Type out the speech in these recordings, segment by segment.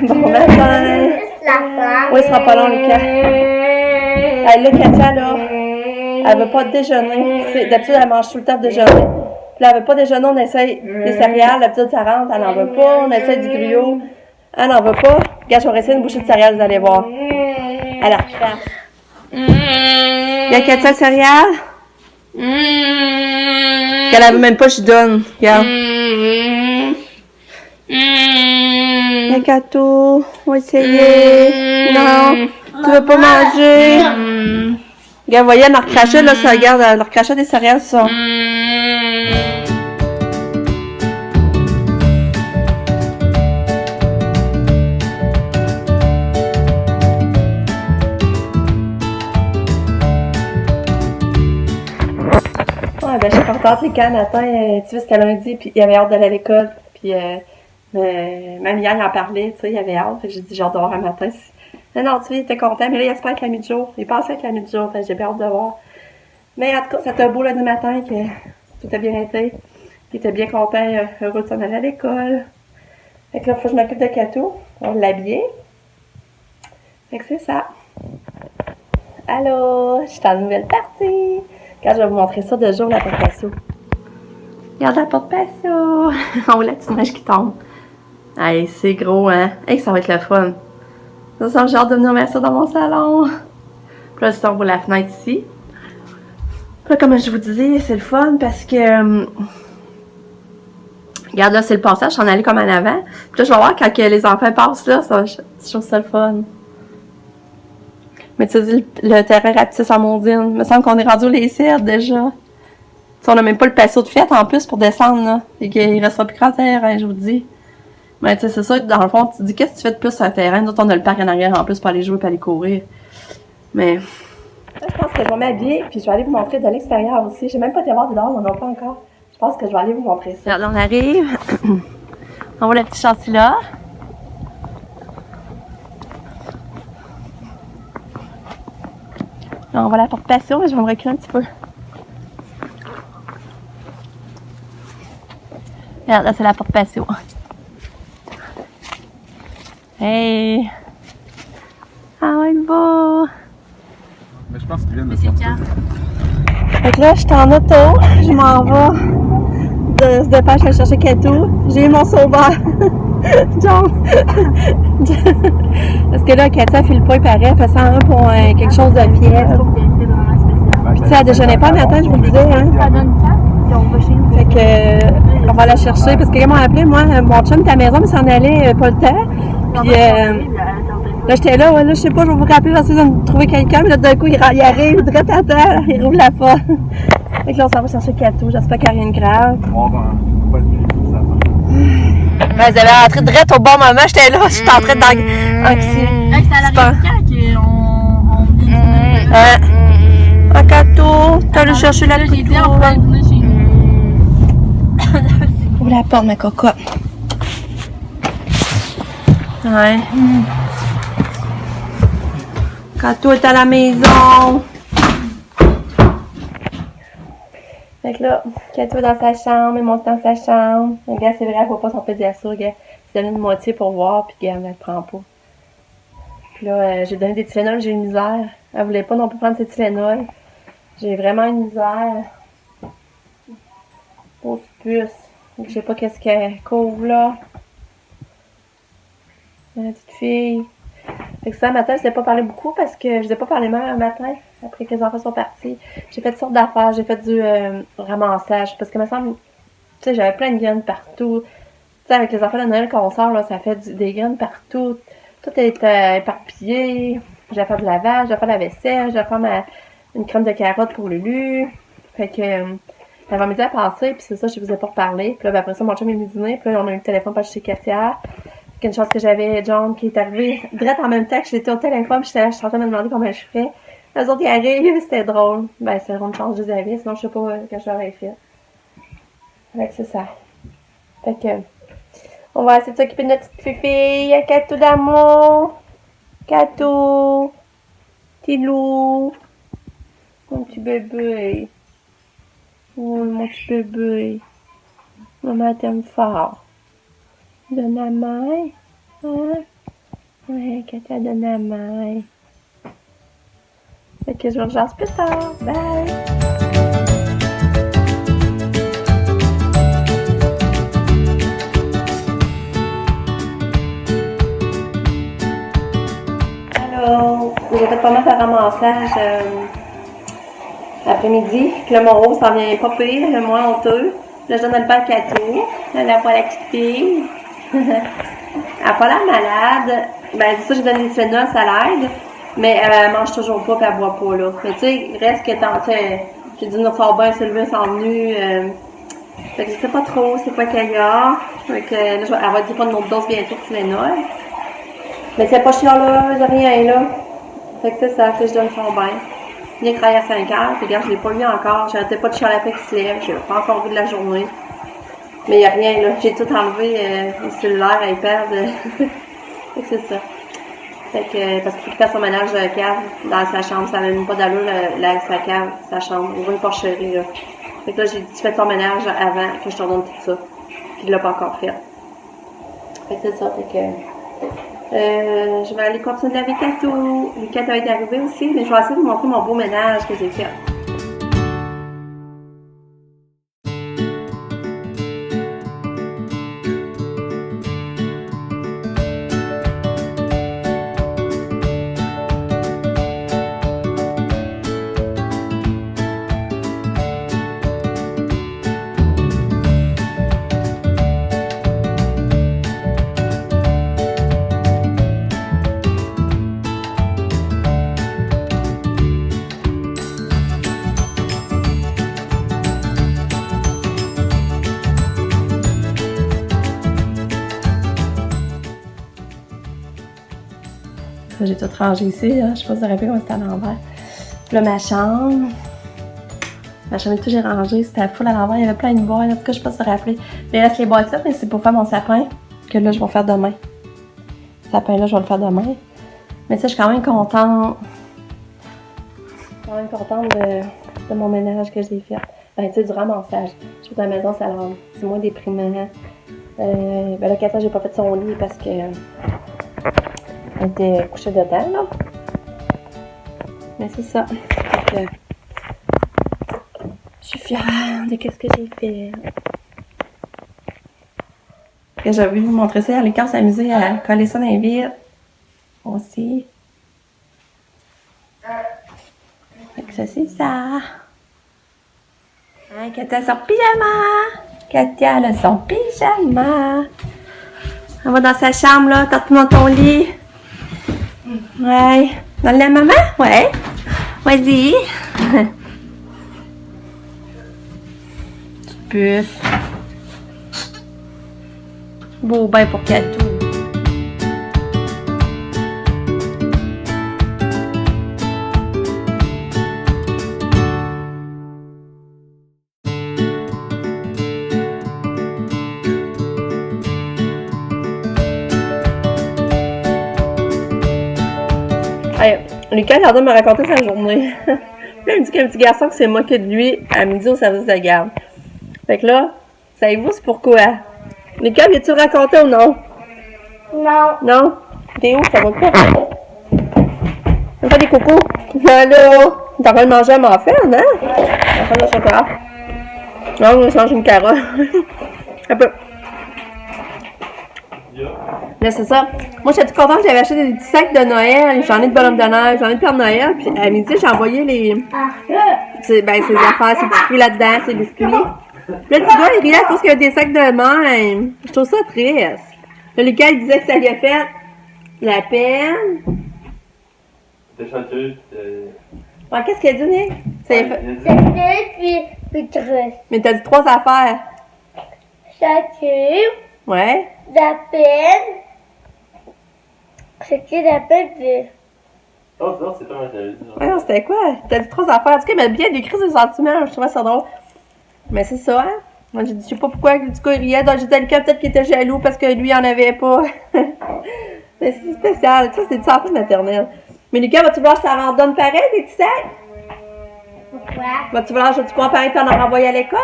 Bon matin! Oui, ce sera pas long, Lucas. Hey, là, Katia, là, elle veut pas déjeuner. D'habitude, elle mange tout le temps de déjeuner. Puis là, elle veut pas déjeuner, on essaye des céréales. D'habitude, ça rentre, elle n'en veut pas. On essaye du griot. Elle n'en veut pas. Regarde, je vais essayer une bouchée de céréales, vous allez voir. Elle a recrache. Regarde, Katia, céréales. Qu'elle veut même pas, je lui donne. Regarde. Kato, on va essayer. Non, tu veux pas manger. Regarde, voyez, elle leur crachait, là, ça, regarde, elle leur crachait des céréales, ça. Ouais, ben, je suis contente, les gars, matin, tu vois, c'était lundi, puis il avait hâte d'aller à l'école, puis même hier, il en parlait, tu sais, il avait hâte, fait que j'ai dit, j'ai hâte de voir un matin. Non, tu vois, il était content, mais là, il espère avec la mi-jour. Il pensait avec la mi-jour, fait que j'ai bien hâte de voir. Mais en tout cas, c'était beau lundi matin, que tout a bien été. Il était bien content, heureux de s'en aller à l'école. Fait que là, il faut que je m'occupe de Kato, on l'habiller. Fait que c'est ça. Allô, je suis dans une nouvelle partie. Regarde, je vais vous montrer ça de jour, la porte patio. Regarde la porte patio. On voit la petite neige qui tombe. Hey, c'est gros, hein? Hey, ça va être le fun. Ça sent j'ai hâte de venir mettre ça dans mon salon. Puis là, si on voit la fenêtre ici. Puis là, comme je vous disais, c'est le fun parce que... regarde, là, c'est le passage, je suis en allée comme en avant. Puis là, je vais voir quand les enfants passent là, ça, je trouve ça le fun. Mais tu sais, le terrain rapetisse en Mondine. Il me semble qu'on est rendu au Lécire déjà. T'sais, on n'a même pas le patio de fête en plus pour descendre, là. Et qu'il restera plus grand terrain, je vous dis. Mais tu sais, c'est ça, dans le fond, tu te dis, qu'est-ce que tu fais de plus sur un terrain? Nous autres, on a le parc en arrière en plus pour aller jouer et aller courir. Mais... là, je pense que je vais m'habiller, puis je vais aller vous montrer de l'extérieur aussi. J'ai même pas été voir dedans, on n'en a pas encore. Je pense que je vais aller vous montrer ça. Là, on arrive. On voit le petit chantier là. Là, on va à la porte patio, mais je vais me reculer un petit peu. Regarde, là, c'est la porte patio. Hey! Ah ouais, beau! Mais je pense qu'ils viennent de sortir. Fait que là, je suis en auto, je m'en vais de se dépêche aller chercher Kato. J'ai eu mon sauveur. John! Parce que là, Katia file pas, il paraît, elle fait 101 pour quelque chose de fièvre. Puis tu sais, elle déjeunait pas le matin, je vous le disais, hein. Ça donne 4, puis on va chez nous. Fait que, on va la chercher, parce que quand ils m'ont appelé, moi, mon chum était à la maison, mais s'en allait pas le temps. Puis, là, j'étais là, ouais, là, je sais pas, je vais vous rappeler, j'essaie de trouver quelqu'un, mais là, d'un coup, il arrive, direct à terre, il roule la porte. Fait que là, on s'en va chercher Kato, j'espère qu'il n'y a rien de grave. Ben, ils avaient rentré direct au bon moment, j'étais là, j'étais en train d'anxier. C'est à l'arrière qu'on vient Ouais. Un Kato, t'as allé chercher la j'ai dit, on va venir chez nous. Ouvre la porte, ma cocotte. Ouais. Kato est à la maison. Fait que là, Kato est dans sa chambre, il monte dans sa chambre. Regarde, c'est vrai, elle voit pas son pédiasure, regarde. J'ai donné une moitié pour voir, puis regarde, elle le prend pas. Puis là, j'ai donné des Tylenol, j'ai une misère. Elle voulait pas non plus prendre ses Tylenol. J'ai vraiment une misère. Pauvre puce. Je sais pas qu'est-ce qu'elle couvre là. La petite fille. Fait que ça, matin, je n'ai pas parlé beaucoup parce que je n'ai pas parlé mal un matin, après que les enfants sont partis. J'ai fait toutes sortes d'affaires, j'ai fait du ramassage, parce que me semble, tu sais, j'avais plein de graines partout. Tu sais, avec les enfants de Noël qu'on sort, là, ça fait des graines partout. Tout est éparpillé. J'ai fait du lavage, j'ai fait la vaisselle, j'ai fait une crème de carotte pour Lulu. Fait que l'avant-midi a passé, puis c'est ça, je vous ai pas reparlé. Puis là, ben, après ça, mon chum est venu dîner, puis là, on a eu le téléphone pas chez Katia. Une chance que j'avais John qui est arrivé direct en même temps que j'étais au téléphone, puis j'étais en train de me demander comment je ferais. Les autres, ils arrivent, c'était drôle. Ben, c'est vraiment une chance que je les avais, sinon je sais pas que je l'aurais fait. Fait que c'est ça. Fait que, on va essayer de s'occuper de notre petite fille. Kato d'amour. Kato. Petit loup. Mon petit bébé. Oh, mon petit bébé. Maman t'aime fort. Donne la main. Hein? Ouais, Katia donne la main. Fait que je vous rejoins plus tard. Bye! Allô! J'ai fait pas mal de ramassage après-midi. Puis là, mon rose s'en vient pas pire, le moins honteux. Là, je donne le pain à Katou. Là, la voilà petite fille. Elle n'a pas l'air malade. Ben, c'est ça, j'ai donné des Tylenol, ça l'aide. Mais elle mange toujours pas, puis elle boit pas, là. Mais tu sais, il reste que j'ai dit, notre sort bien, c'est levé, c'est venu. Fait que je sais pas trop c'est quoi qu'elle y a. Fait que là, elle va dire pas une autre dose bientôt de Tylenol. Mais c'est pas chialeuse, rien, là. Fait que c'est ça, que je donne son bain. Il vient travailler à 5 heures, puis regarde, je l'ai pas vu encore. J'arrêtais pas de chialer après qu'il se lève. Je l'ai pas encore vu de la journée. Mais il n'y a rien, là. J'ai tout enlevé, le cellulaire, iPad. Fait que c'est ça. Fait que, parce qu'il faut qu'il fasse son ménage de cave dans sa chambre. Ça n'a même pas d'allure, sa cave, sa chambre. On va une porcherie, là. Fait que là, j'ai dit, tu fais ton ménage avant que je te donne tout ça. Puis il l'a pas encore fait. Fait que c'est ça. Fait que, je vais aller continuer avec Katou. Lucas va être arrivé aussi, mais je vais essayer de vous montrer mon beau ménage que j'ai fait. Ça, j'ai tout rangé ici, là. Je sais pas si vous avez vu comment c'était à l'envers. Puis là, ma chambre et tout, j'ai rangé. C'était full à l'envers. Il y avait plein de boîtes. En tout cas, je sais pas si vous vous rappelez. Il reste les boîtes là, mais c'est pour faire mon sapin. Que là, je vais faire demain. Ce sapin-là, je vais le faire demain. Mais ça, je suis quand même contente. De mon ménage que j'ai fait. Ben, tu sais, du ramassage. Je suis dans la maison, c'est moins déprimant. Ben là, Katia, j'ai pas fait son lit parce que elle était couchée dedans, là. Mais c'est ça. Donc, je suis fière de ce que j'ai fait. Et j'ai voulu vous montrer ça. L'écart s'amuser à coller ça dans les vitres. Aussi. Fait que ça, c'est ça. Hein, Katia a son pyjama. Katia a son pyjama. Elle va dans sa chambre, là. Tente-moi ton lit. Ouais. Dans la maman? Ouais. Vas-y. Petite puce. Beau bain pour Katou. Hey, Lucas, il a l'air de me raconter sa journée. Là, il me dit qu'il y a un petit garçon qui s'est moqué de lui à midi au service de garde. Fait que là, savez-vous c'est pourquoi? Lucas, viens-tu le raconter ou non? Non. Non? T'es où? Ça va pas? On fait des coucous. Allô? T'es en train de manger à m'enfer, hein? On va faire le chocolat. Non, on va changer une carotte. Un peu. Mais c'est ça. Moi, j'étais toute contente que j'avais acheté des petits sacs de Noël. J'en ai de bonhomme de neige, j'en ai de Père Noël. Puis à midi, j'ai envoyé ces affaires, ces petits fruits là-dedans, ces biscuits. Puis là, le petit gars, il riait à cause qu'il y a des sacs de même. Je trouve ça triste. Là, Lucas, il disait que ça lui a fait la peine. T'es chanteuse. Ouais, qu'est-ce qu'il a dit, Nick? Ça lui a fait... Puis triste. Mais t'as dit 3 affaires. Chanteuse, Ouais. la peine. C'était la peine de... Oh, non, c'est pas mal, t'avais dit. Ouais, non, c'était quoi? T'as dit 3 affaires. En tout cas, il m'a bien décrit ses sentiments. Je trouvais ça drôle. Mais c'est ça, hein? Moi, j'ai dit, je sais pas pourquoi, du coup, il riait. Donc, j'ai dit à Lucas, peut-être qu'il était jaloux parce que lui, il en avait pas. Mais c'est spécial. Ça, c'est du enfant maternelle. Mais Lucas, vas-tu vouloir que je t'en donne pareil, des petits sacs? Pourquoi? Vas-tu vouloir que je te prends pareil et t'en renvoyer à l'école?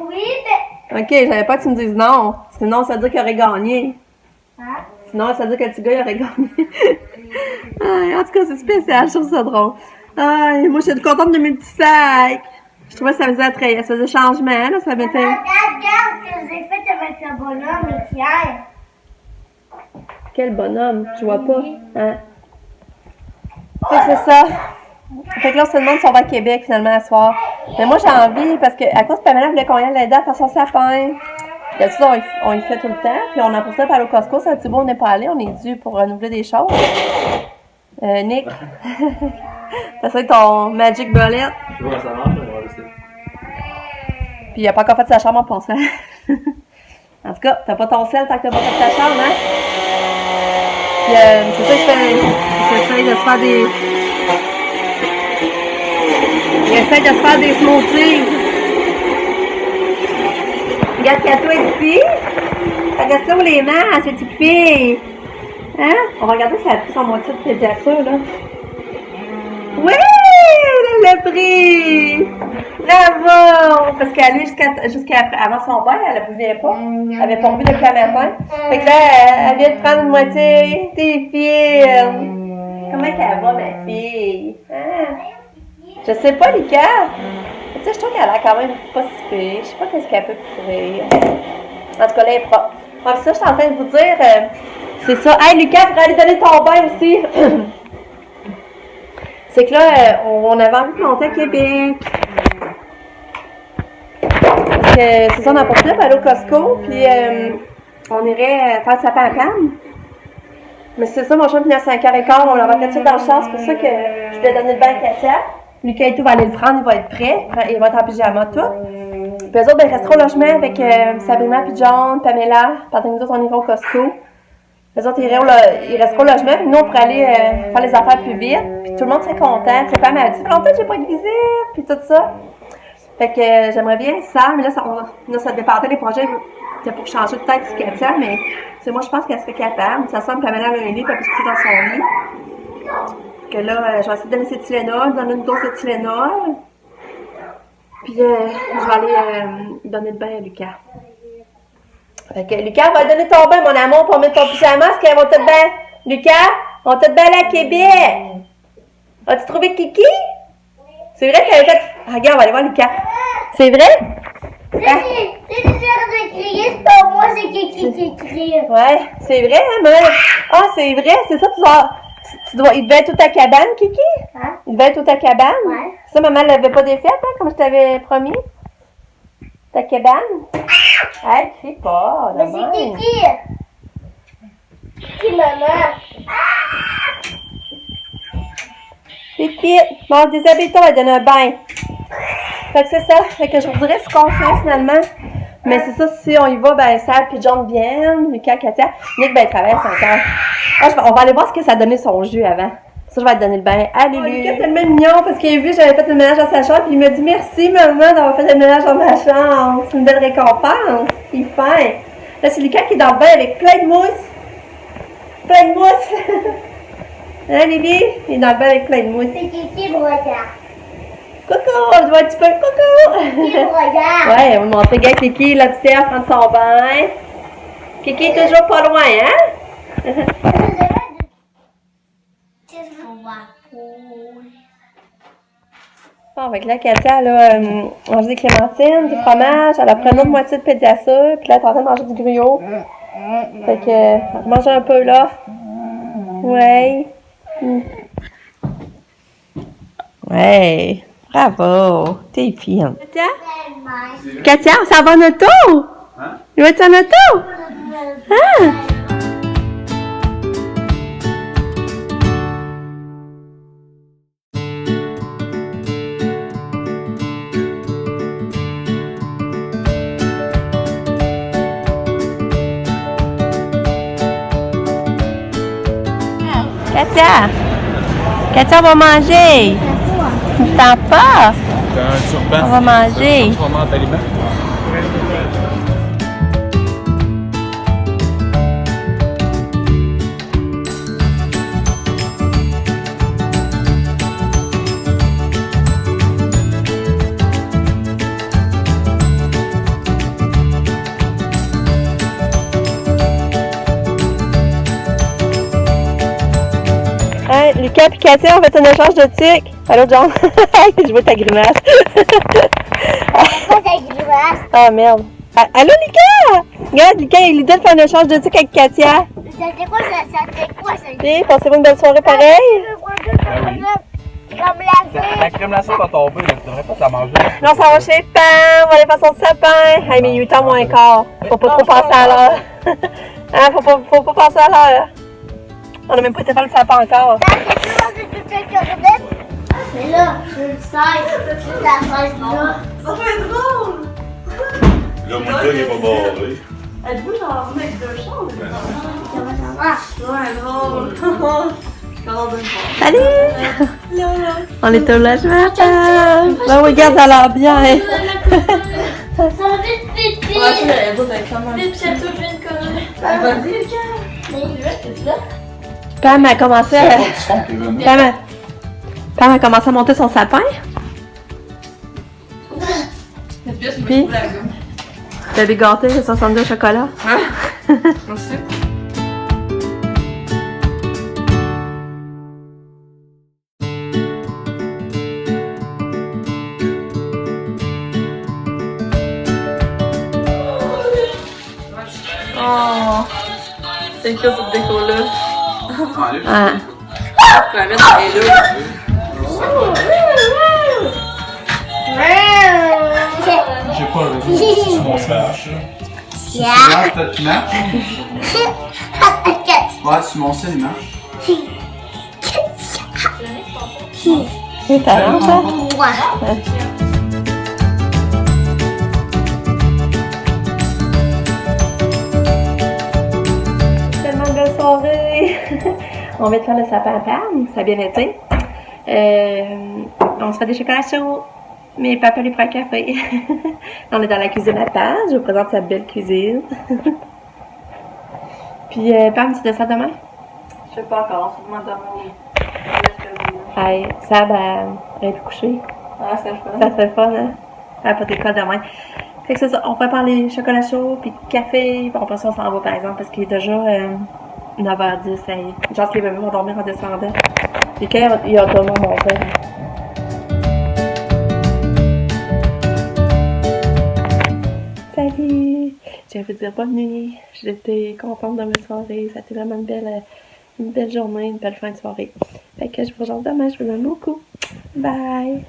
Oui, mais... Ok, j'avais pas que tu me dises non. Sinon, ça veut dire qu'il aurait gagné. Hein? Sinon, ça veut dire que le petit gars, il aurait gagné. Ay, en tout cas, c'est spécial, je trouve ça drôle. Ay, moi, j'étais contente de mes petits sacs. Je trouvais que ça faisait changement, là, ça mettait... Regarde ce que j'ai fait avec le bonhomme hier. Quel bonhomme, je vois pas. Hein? Fait que c'est ça. Fait que là, on se demande si on va à Québec, finalement, à soir. Mais moi, j'ai envie, parce que à cause de Pamela voulait qu'on y aille l'aider à faire son sapin. Puis ça, on y fait tout le temps. Puis on en profite pour aller au Costco. C'est un petit bout, on n'est pas allé. On est dû pour renouveler des choses. Nick, t'as fait ton Magic Bullet. Je vois, ça marche, mais on va laisser. Puis il a pas encore fait sa chambre en passant. En tout cas, t'as pas ton sel tant que t'as pas fait ta chambre, hein? Puis c'est ça, il essaie de se faire des... Il essaie de se faire des smoothies. Regarde Kato est ici. Regarde ça où les mains, cette petite fille. Hein? On va regarder si elle a pris son moitié de pédiature, là. Oui! Elle l'a pris! Bravo! Parce qu'elle est avant son bain, elle ne buvait pas. Elle avait pas bu depuis le matin. Fait que là, elle vient de prendre une moitié. T'es fine! Comment qu'elle va, ma fille? Hein? Je sais pas, Lucas. Tu sais, je trouve qu'elle a quand même pas si pire. Je sais pas qu'est-ce qu'elle peut couvrir. En tout cas, là, elle est propre. Ouais, ça, je suis en train de vous dire, c'est ça. Hey, Lucas, tu aller donner ton bain aussi. C'est que là, on avait envie de monter à Québec. Parce que c'est ça, on a pas pu aller au Costco, puis on irait faire sa sapin à Pam. Mais c'est ça, mon chum finit à 5h15, on l'avait tout dans le char, c'est pour ça que je voulais donner le bain à Katia. Lucas et tout va aller le prendre, il va être prêt, il va être en pyjama tout. Puis eux autres, ben, ils resteront au logement avec Sabrina puis John, Pamela, pendant que nous autres, on ira au Costco. Les autres, ils resteront au logement, puis nous, on pourrait aller faire les affaires plus vite. Puis tout le monde serait content. C'est pas mal dit, longtemps que j'ai pas eu de visite, puis tout ça. Fait que j'aimerais bien ça, mais là, ça dépendait des projets. C'était pour changer de tête Katia, mais moi, je pense qu'elle serait capable. Ça semble Pamela a un lit, puis elle peut se coucher dans son lit. Que là, je vais essayer de donner ses Tylenol, donner une dose de Tylenol. Puis je vais aller donner le bain à Lucas. Fait que Lucas, on va donner ton bain, mon amour, pour mettre ton pyjama, parce qu'elle va te bain. Lucas, on te bain à Québec. As-tu trouvé Kiki? C'est vrai qu'elle a fait... Ah, regarde, on va aller voir Lucas. C'est vrai? C'est l'heure de crier, c'est pas moi, c'est Kiki qui crie. Ouais, c'est vrai, hein, maman? Ah, c'est vrai, c'est ça, il devait être tout à cabane, Kiki? Hein? Il devait être tout à cabane? Ouais. Ça, maman l'avait pas défaite, hein, comme je t'avais promis? Ta cabane? Hey, crie pas, Mais c'est Kiki. Kiki, maman. Pépite, bon, déshabille-toi, on va donner un bain. Fait que c'est ça, fait que je vous dirais ce qu'on fait finalement. Mais c'est ça, si on y va, ben Sam puis John viennent, Lucas, Katia. Nick, ben il travaille à 5h. Ah, on va aller voir ce que ça a donné son jus avant. Ça, je vais te donner le bain. Allez, Lucas, c'est tellement mignon parce qu'il a vu que j'avais fait le ménage dans sa chambre puis il m'a dit merci maman d'avoir fait le ménage dans ma chambre. C'est une belle récompense. Il est fin. Là, c'est Lucas qui est dans le bain avec plein de mousse. Plein de mousse. Hein, Lily? Il est dans le bain avec plein de mousse. C'est Kiki me regarde. Coucou, on voit un petit peu. Coucou! Kiki me regarde. Ouais, on va montrer que Kiki l'observe prendre son bain. Kiki est toujours pas loin, hein? Bon, avec là, Katia, elle a mangé des clémentines, du fromage, elle a pris une autre moitié de pédiature, puis là, elle est en train de manger du gruau. Fait que, elle mange un peu là. Ouais. Ouais. Bravo. T'es fine. Katia? Katia, ça va en auto? Hein? Il va être en auto? Ah! Katia va manger. Tu t'en pas? On va manger. Ouais, Lucas et Katia ont fait un échange de tics. Allô, John? Je vois ta grimace. Pourquoi ça grimace? Ah, merde. Allô, Lucas! Regarde, Lucas, il lui donne faire un échange de tics avec Katia. Ça fait quoi ça? Ça fait quoi ça? Et passez-vous une belle soirée pareil? Comme la La crème glacée va tomber, là. Tu devrais pas te la manger. Non, ça va chez Pam, on va aller faire son sapin. Hey, mais il est 8 h moins quart. Faut pas trop penser à l'heure. Hein, faut pas penser à l'heure. On a même pas été faire le sapin encore. Mais là, je le sais, toute la face là. Ça va être drôle! Là, mon gars, il est pas barré. Êtes-vous genre avec 2 chambres? Comment ça marche? Ouais, drôle. Salut! On est au logement. Ben oui, regarde, ça a l'air bien. Ça va vite, vite, vite. Puis c'est tout, je viens de connaître. Vas-y, Pam a commencé à... Du fond qui est venu. Pam a commencé à monter son sapin. Puis, t'avais gâté le 62 chocolat. Merci. Oh, c'est quoi cette déco-là? Ah. Je peux la mettre dans les là. J'ai pas le réseau sur mon slash. Yeah. Peut-être qu'il marche. Ouais, sur mon sel, il marche. C'est talent, ça. Tellement de belle soirée. On va faire le sapin à Pam, ça a bien été. On se fait des chocolats chauds. Mais papa lui prend un café. On est dans la cuisine à Pam, je vous présente sa belle cuisine. Puis Pam, tu descends demain? Je sais pas encore, sûrement demain. Hey, Sab, elle est couchée. Ah, c'est le fun. Ça serait le fun, hein? Elle a pas d'école demain. Fait que c'est ça, on prépare les chocolats chauds, puis café, puis après ça, on s'en va par exemple, parce qu'il est déjà 9h10. Hey. Genre qu'il va même dormir en descendant. Puis quand il a dormi mon père. Salut! Je viens vous dire bonne nuit. J'étais contente de ma soirée. Ça a été vraiment une belle journée, une belle fin de soirée. Fait que je vous rejoins demain. Je vous aime beaucoup. Bye!